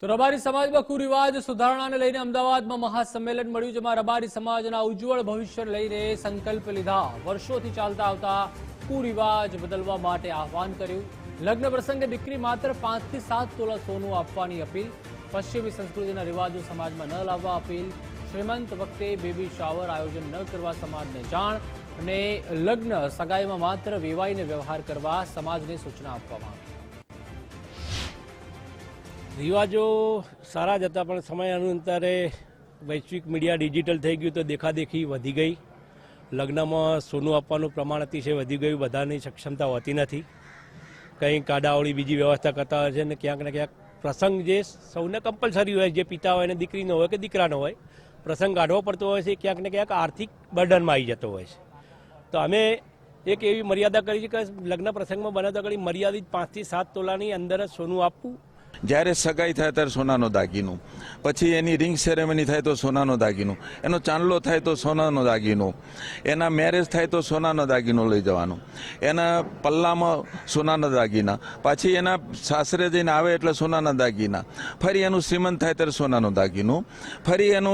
તો રબારી સમાજમાં કુરિવાજ સુધારણાને લઈને અમદાવાદમાં મહાસંમેલન મળ્યું, જેમાં રબારી સમાજના ઉજ્જવળ ભવિષ્યને લઈને સંકલ્પ લીધા. વર્ષોથી ચાલતા આવતા કુરિવાજ બદલવા માટે આહવાન કર્યું. લગ્ન પ્રસંગે દીકરી માત્ર 5 થી 7 તોલા સોનું આપવાની અપીલ. પશ્ચિમી સંસ્કૃતિના રિવાજો સમાજમાં ન લાવવા અપીલ. શ્રીમંત વખતે બેબી શાવર આયોજન ન કરવા સમાજને જાણ. અને લગ્ન સગાઈમાં માત્ર વેવાઈને વ્યવહાર કરવા સમાજને સૂચના આપવામાં આવી. રિવાજો સારા જ હતા, પણ સમયાનુસારે વૈશ્વિક મીડિયા ડિજિટલ થઈ ગયું તો દેખાદેખી વધી ગઈ. લગ્નમાં સોનું આપવાનું પ્રમાણ અતિશય વધી ગયું. બધાની સક્ષમતા હોતી નથી. કંઈ કાડાવળી બીજી વ્યવસ્થા કરતા હોય છે અને ક્યાંક ને ક્યાંક પ્રસંગ જે સૌને કમ્પલસરી હોય, જે પિતા હોય ને દીકરીનો હોય કે દીકરાનો હોય, પ્રસંગ કાઢવો પડતો હોય છે. ક્યાંક ને ક્યાંક આર્થિક બર્ડનમાં આવી જતો હોય છે. તો અમે એક એવી મર્યાદા કરી છે કે લગ્ન પ્રસંગમાં બને તો આગળ મર્યાદિત 5 થી 7 તોલાની અંદર જ સોનું આપવું. જ્યારે સગાઈ થાય ત્યારે સોનાનો દાગીનો, પછી એની રિંગ સેરેમની થાય તો સોનાનો દાગીનો, એનો ચાંદલો થાય તો સોનાનો દાગીનો, એના મેરેજ થાય તો સોનાનો દાગીનો લઈ જવાનો, એના પલ્લામાં સોનાના દાગીના, પાછી એના સાસરે જઈને આવે એટલે સોનાના દાગીના, ફરી એનું શ્રીમંત થાય ત્યારે સોનાનો દાગીનો, ફરી એનો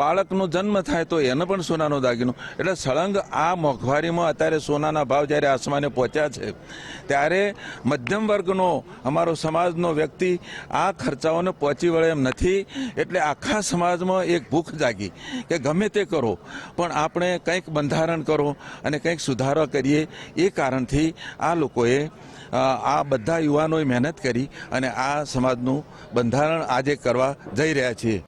બાળકનો જન્મ થાય તો એને પણ સોનાનો દાગીનો. એટલે સળંગ આ મોંઘવારીમાં અત્યારે સોનાના ભાવ જ્યારે આસમાને પહોંચ્યા છે, ત્યારે મધ્યમ વર્ગનો અમારો સમાજનો વ્યક્તિ આ ખર્ચાઓને પહોંચી વળે એમ નથી. એટલે આખા સમાજમાં એક ભૂખ જાગી કે ગમે તે કરો પણ આપણે કંઈક બંધારણ કરો અને કંઈક સુધારો કરીએ. એ કારણથી આ લોકોએ આ બધા યુવાનોએ મહેનત કરી અને આ સમાજનું બંધારણ આજે કરવા જઈ રહ્યા છીએ.